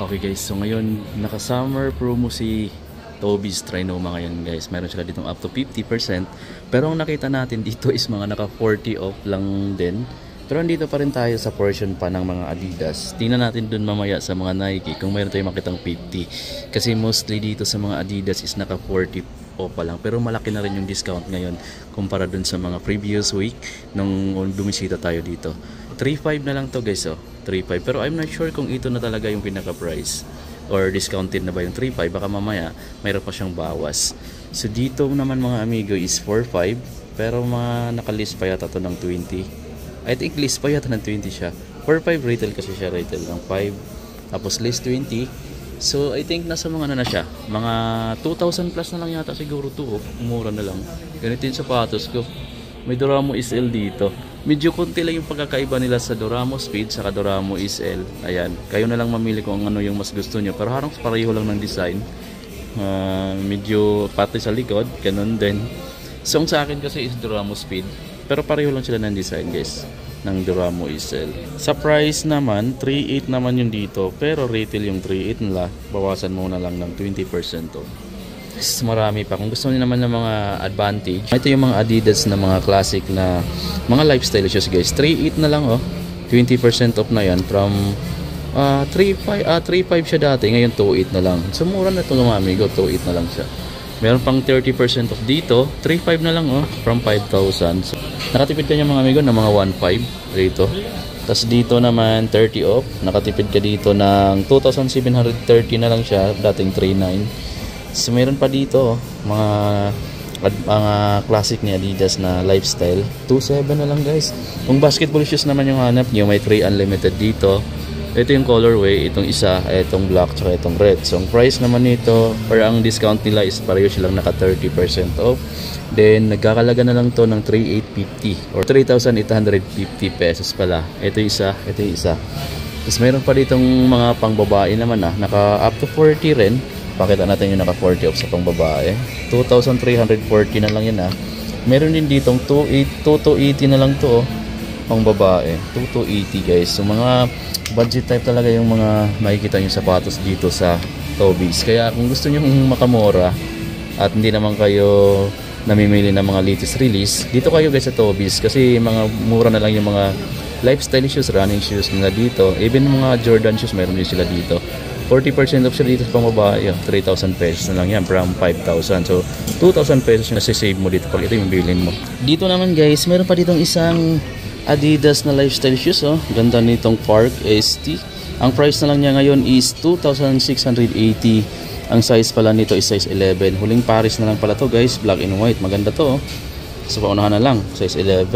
Okay guys, so ngayon naka-summer promo si Toby's Trinoma ngayon guys. Meron sila ditong up to 50%. Pero ang nakita natin dito is mga naka 40 off lang din. Pero andito pa rin tayo sa portion pa ng mga Adidas. Tingnan natin dun mamaya sa mga Nike kung mayroon tayong makitang 50. Kasi mostly dito sa mga Adidas is naka 40 off pa lang. Pero malaki na rin yung discount ngayon kumpara dun sa mga previous week nung bumisita tayo dito. 3.5 na lang to guys, oh. 3.5. Pero I'm not sure kung ito na talaga yung pinaka-price or discounted na ba yung 3.5. Baka mamaya mayroon pa siyang bawas. So dito naman mga amigo is 4.5. Pero mga nakalist pa yata to ng 20. I think list pa yata ng 20 siya. 4.5 retail kasi siya, retail ng 5. Tapos list 20. So I think nasa mga ano na siya, mga 2,000 plus na lang yata siguro to, oh. Mura na lang. Ganito yung sapatos ko. May Doramo SL dito. Medyo konti lang yung pagkakaiba nila sa Doramo Speed sa Doramo SL. Ayan, kayo na lang mamili kung ano yung mas gusto nyo. Pero harang pareho lang ng design. Medyo pati sa likod, ganun din. So ang sa akin kasi is Doramo Speed. Pero pareho lang sila ng design guys, ng Doramo SL. Sa price naman, 3.8 naman yung dito. Pero retail yung 3.8 nila. Bawasan mo na lang ng 20% to. Marami pa. Kung gusto niyo naman ng mga advantage, ito yung mga Adidas na mga classic na mga lifestyle shoes guys. 3.8 na lang, oh. 20% off na yan from 3.5 siya dati, ngayon 2.8 na lang. So mura na ito mga amigo, 2.8 na lang siya. Meron pang 30% off dito, 3.5 na lang, oh, from 5,000. So, nakatipid ka niya mga amigo ng mga 1.5 dito. Tapos dito naman 30 off, nakatipid ka dito ng 2,730 na lang siya, dating 3.9. So meron pa dito, mga classic ni Adidas na lifestyle, 2.7 na lang guys. Kung basketball shoes naman yung hanap nyo, may 3 unlimited dito. Ito yung colorway, itong isa, itong black, tsaka itong red. So ang price naman nito, or ang discount nila is pareho silang naka 30% off. Then nagkakalaga na lang to ng 3,850 or 3,850 pesos pala. Ito yung isa, ito yung isa. Tapos meron pa ditong mga pangbabae naman, naka up to 40 rin. Pakita natin yung naka 40 off sa pang babae. 2,340 na lang yan, Meron din ditong 2,280 na lang to, pang babae. 2,280 guys. So mga budget type talaga yung mga makikita yung sapatos dito sa Toby's. Kaya kung gusto nyo makamura at hindi naman kayo namimili ng mga latest release, dito kayo guys sa Toby's. Kasi mga mura na lang yung mga lifestyle shoes, running shoes nila dito. Even mga Jordan shoes, meron din sila dito. 40% off siya dito sa pambabae. 3,000 pesos na lang yan from 5,000. So 2,000 pesos yung nasi-save mo dito pag ito yung bilhin mo. Dito naman guys, meron pa ditong isang Adidas na lifestyle shoes, oh. Ganda nitong Park ST. Ang price na lang niya ngayon is 2,680. Ang size pala nito is size 11. Huling Paris na lang pala to guys, black and white. Maganda to, oh. So paunahan na lang, size 11,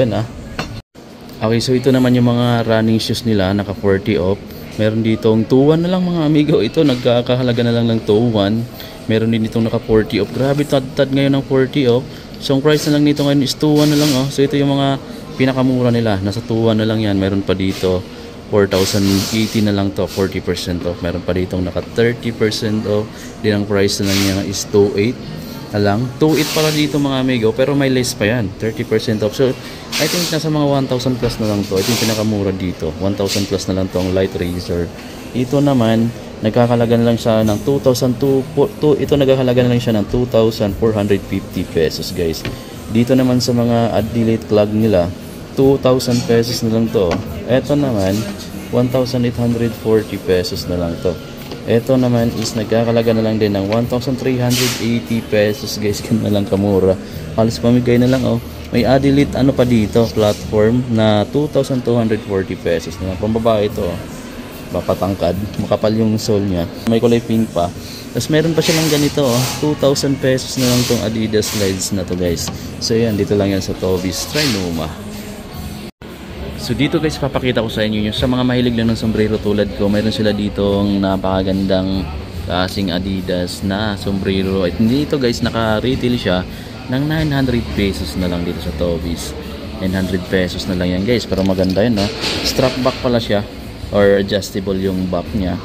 Okay, so ito naman yung mga running shoes nila, naka 40 off. Meron ditong 2.1 na lang mga amigo. Ito nagkakahalaga na lang ng 2.1. Meron din ditong naka 40 off. Grabe, tad ngayon ng 40 off. So ang price na lang nito ngayon is 2.1 na lang, oh. So ito yung mga pinakamura nila. Nasa 2.1 na lang yan. Meron pa dito 4,080 na lang to, 40% off. Meron pa ditong naka 30% off. Din ang price na lang niya is 2.8 na lang. 2.8 pala dito mga amigo, pero may less pa yan, 30% off. So I think nasa mga 1,000 plus na lang to. Ito yung pinakamura dito, 1,000 plus na lang to ang Light Razor. Ito naman nagkakalaga na lang siya ng 2,002. Ito nagkakalaga na lang siya ng 2,450 pesos guys. Dito naman sa mga Adilate Clog nila, 2,000 pesos na lang to. Ito naman 1,840 pesos na lang to. Ito naman is nagkakalaga na lang din ng 1,380 pesos guys. Ganun na lang kamura. Halos pamigay na lang, oh. May Adilite ano pa dito, platform na 2,240 pesos na lang. Pambabae ito, oh. Papatangkad, makapal yung sole niya. May kulay pink pa. Tapos meron pa siya lang ganito, oh. 2,000 pesos na lang tong Adidas slides na to guys. So yan, dito lang yan sa Toby's Trinoma. So dito guys, papakita ko sa inyo yung sa mga mahilig lang ng sombrero tulad ko. Mayroon sila ditong napakagandang kasing Adidas na sombrero. At dito guys, naka-retail siya ng 900 pesos na lang dito sa Toby's. 900 pesos na lang yan guys, pero maganda yan, no? Strap back pala siya, or adjustable yung back niya.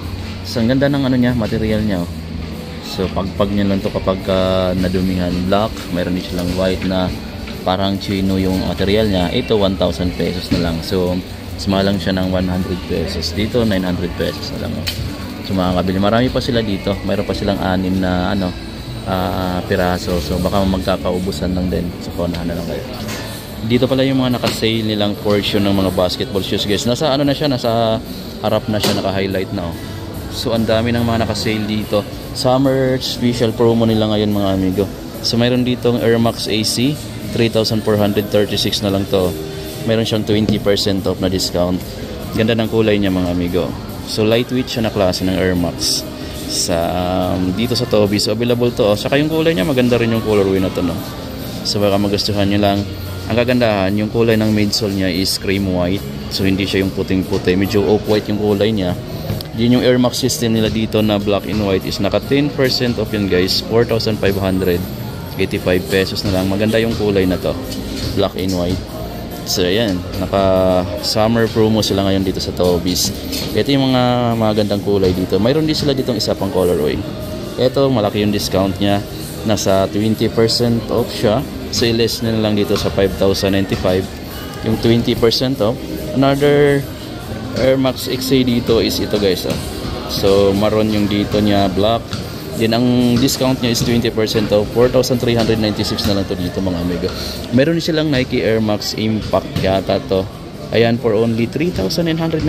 So ang ganda ng ano niya, material niya, oh. So pagpag niya lang to kapag nadumihan. Black, mayroon din silang white na parang chino yung material niya. Ito 1,000 pesos na lang. So suma lang siya ng 100 pesos. Dito 900 pesos na lang, oh. So sa mga kabili. Marami pa sila dito. Mayroon pa silang 6 na piraso. So baka magkakaubusan lang din. So kunahan na lang kayo. Dito pala yung mga naka-sale nilang portion ng mga basketball shoes guys. Nasa ano na siya, nasa harap na siya, naka-highlight na oh. So ang dami ng mga naka-sale dito. Summer special promo nila ngayon mga amigo. So mayroon ditong Air Max AC, 3,436 na lang to. Mayroon siyang 20% off na discount. Ganda ng kulay niya mga amigo. So lightweight siya na klase ng Air Max. Dito sa Toby. So available to oh. Saka yung kulay niya maganda rin yung colorway na to no. So baka magustuhan nyo lang. Ang kagandahan, yung kulay ng midsole niya is cream white. So hindi siya yung puting-puti. Medyo off-white yung kulay niya. Yun yung Air Max system nila dito na black and white is naka 10% off yun guys. 4,585 pesos na lang. Maganda yung kulay na to. Black and white. So ayan, naka summer promo sila ngayon dito sa Toby's. Ito yung mga magandang kulay dito. Mayroon din sila ditong isa pang colorway. Ito, malaki yung discount niya. Nasa 20% off siya. So i-less na lang dito sa 5,095 yung 20% off. Another Air Max XA dito is ito guys oh. So maroon yung dito niya, black. Then ang discount niya is 20% off. 4,396 na lang to dito mga amigo. Meron din silang Nike Air Max Impact yata to. Ayan, for only 3,996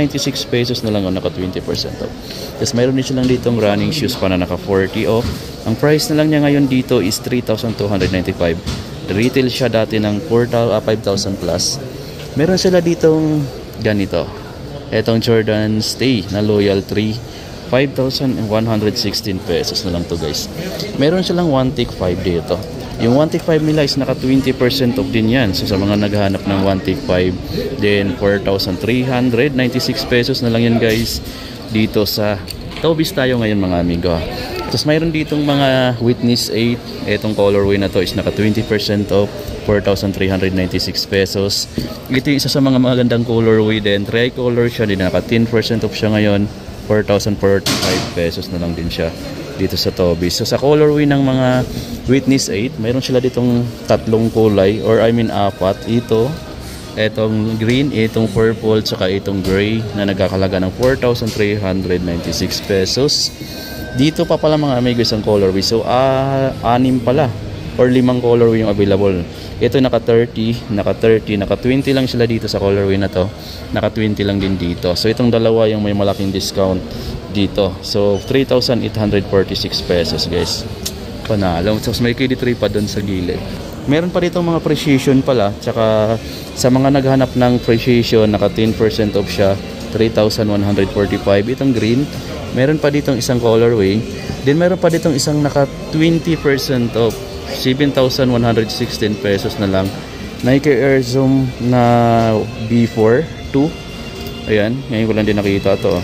pesos na lang naka 20% off. Tapos mayroon din silang ditong running shoes pa na naka 40 off. Ang price na lang niya ngayon dito is 3,295. Retail siya dati ng 5,000 plus. Meron sila ditong ganito. Etong Jordan Stay na Loyal 3. 5,116 pesos na lang to guys. Meron silang 1 take 5 dito. Yung 1 take 5 nila is naka 20% off din yan. So sa mga naghahanap ng 1 take 5, then 4,396 pesos na lang yan guys. Dito sa Toby's tayo ngayon mga amigo. Tapos mayroon ditong mga Witness 8. Etong colorway na to is naka 20% off, 4,396 pesos. Ito yung isa sa mga magandang colorway din. Tricolor siya din, naka 10% off siya ngayon, 4,045 pesos na lang din siya dito sa Toby's. So sa colorway ng mga Witness 8, mayroon sila ditong tatlong kulay, or I mean 4. Ito, etong green, itong purple, saka itong gray na nagkakalaga ng 4,396 pesos. Dito pa pala mga amigos ang colorway. So 6 pala or 5 colorway yung available. Ito naka 30, naka 20 lang sila dito sa colorway na to. Naka 20 lang din dito. So itong dalawa yung may malaking discount dito. So 3,846 pesos guys. Panalo. So may KD3 pa doon sa gilid. Meron pa dito mga appreciation pala. Tsaka sa mga naghanap ng appreciation, naka 10% off siya. 3,145. Itong green. Meron pa ditong isang colorway. Then meron pa ditong isang naka 20% off. 7,116 pesos na lang. Nike Air Zoom na B4 2. Ayan, ngayon ko lang din nakita to.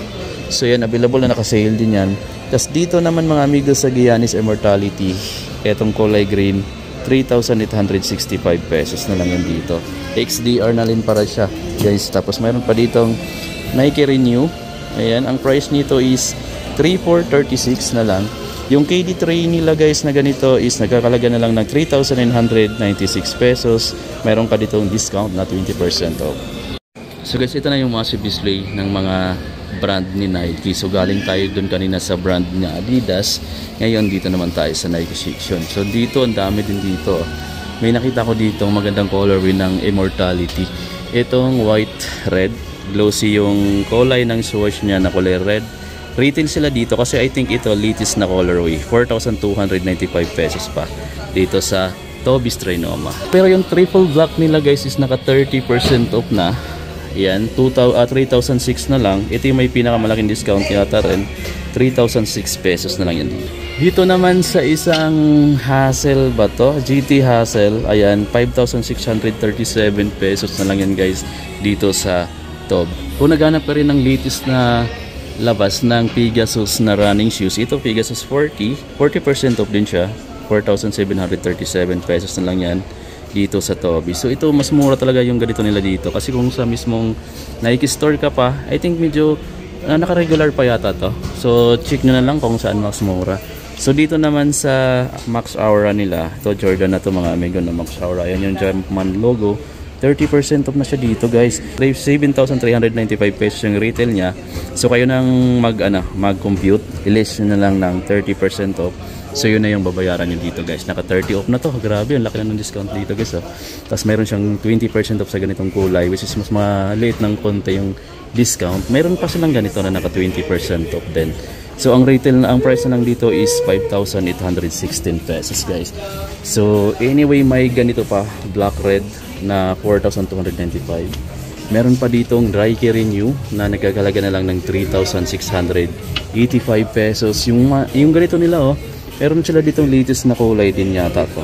So yan, available na naka-sale din yan. Tapos dito naman mga amigos sa Giannis Immortality, etong kulay green, 3,865 pesos na lang yan dito. XDR na rin para siya guys. Tapos meron pa ditong Nike Renew. Ayan, ang price nito is 3,436 na lang. Yung KD3 nila guys na ganito is nagkakalaga na lang ng 3,996 pesos. Mayroon ka ditong discount na 20% off. So guys, ito na yung massive display ng mga brand ni Nike. So galing tayo dun kanina sa brand niya Adidas. Ngayon dito naman tayo sa Nike section. So dito, ang dami din dito. May nakita ko dito magandang colorway ng Immortality. Itong white red. Glossy yung kulay ng swoosh niya na kulay red. Retail sila dito kasi I think ito latest na colorway. 4,295 pesos pa dito sa Toby's Trinoma. Pero yung triple black nila guys is naka 30% off na. Yan, 3,006 na lang. Ito yung may pinakamalaking discount yata rin. 3,006 pesos na lang yan. Dito naman sa isang Hassel ba to? GT Hassel. Ayan, 5,637 pesos na lang yan guys dito sa Toby. Kung naghanap ka rin ng latest na labas ng Pegasus na running shoes, ito Pegasus 40% off din siya. 4,737 pesos na lang yan dito sa Toby. So ito mas mura talaga yung ganito nila dito kasi kung sa mismong Nike store ka pa, I think medyo naka-regular pa yata to. So check nyo na lang kung saan mas mura. So dito naman sa Max Aura nila, ito Jordan na to mga amigo na Max Aura. Ayan yung Jumpman logo. 30% off na siya dito guys. 7,395 pesos yung retail niya. So kayo nang mag-compute, i-list nyo na lang ng 30% off. So yun na yung babayaran nyo dito guys. Naka 30 off na to. Grabe, ang laki na ng discount dito guys. Tapos meron siyang 20% off sa ganitong kulay, which is mas maliit ng konti yung discount. Meron pa silang ganito na naka 20% off din. So ang retail na ang price na lang dito is 5,816 pesos guys. So anyway, may ganito pa, black red na 4,295. Meron pa ditong dry key renew na nagkakalaga na lang ng 3,685 pesos. Yung ganito nila meron sila ditong latest na kulay din yata to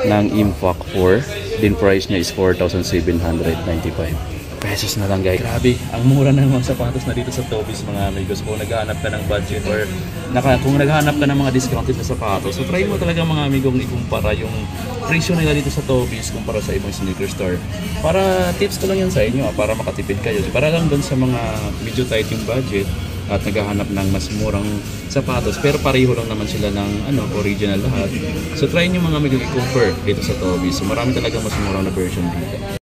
ng Impact 4. Din price niya is 4,795 pesos na lang guys. Grabe, ang mura ng mga sapatos na dito sa Toby's mga amigos. Kung naghahanap ka ng budget or kung naghahanap ka ng mga discounted na sapatos, so try mo talaga mga amigong ikumpara yung presyo nila dito sa Toby's kumpara sa ibang sneaker store. Para tips ko lang yan sa inyo para makatipid kayo. Para lang doon sa mga medyo tight yung budget at naghahanap ng mas murang sapatos pero pareho lang naman sila ng original lahat. So try nyo mga amigong i-compare dito sa Toby's. So marami talaga mas murang na version dito.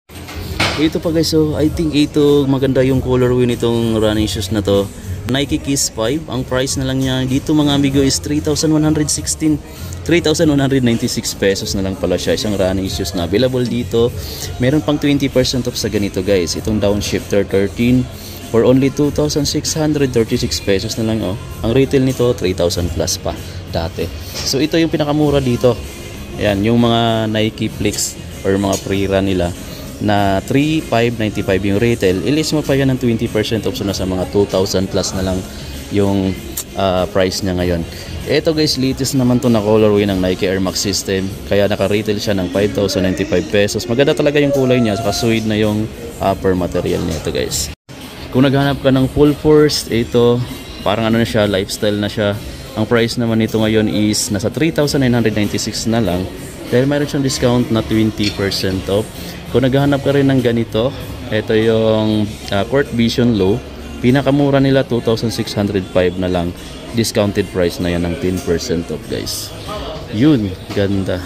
Ito pa guys, so I think ito maganda yung colorway nitong running shoes na to. Nike Kiss 5, ang price na lang niya dito mga amigo is 3,196 pesos na lang pala siya. Isang running shoes na available dito. Meron pang 20% off sa ganito guys. Itong Downshifter 13 for only 2,636 pesos na lang. Ang retail nito 3,000 plus pa dati. So ito yung pinakamura dito. Ayan, yung mga Nike Flex or mga pre-run nila na 3,595 yung retail, ilis mo pa yan ng 20% off, so nasa mga 2,000 plus na lang yung price niya ngayon. Ito guys, latest naman to na colorway ng Nike Air Max System, kaya naka-retail siya ng 5,095 pesos. Maganda talaga yung kulay niya, saka suede na yung upper material niya ito guys. Kung naghanap ka ng full force, ito parang na siya, lifestyle na siya. Ang price naman nito ngayon is nasa 3,996 na lang dahil mayroon siyang discount na 20% off. Kung naghahanap ka rin ng ganito, ito yung Court Vision Low. Pinakamura nila 2,605 na lang. Discounted price na yan ng 10% off guys. Yun, ganda.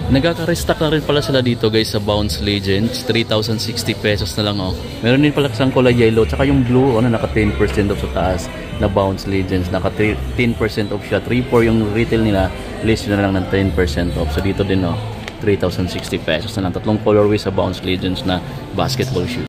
Nagkaka-restock na rin pala sila dito guys sa Bounce Legends. 3,060 pesos na lang Meron din pala isang kulay yellow. Tsaka yung blue, naka 10% off sa taas na Bounce Legends. Naka 10% off siya. 3,400 yung retail nila. List na lang ng 10% off. So dito din 3,060 pesos na lang. Tatlong colorway sa Bounce Legends na basketball shoe.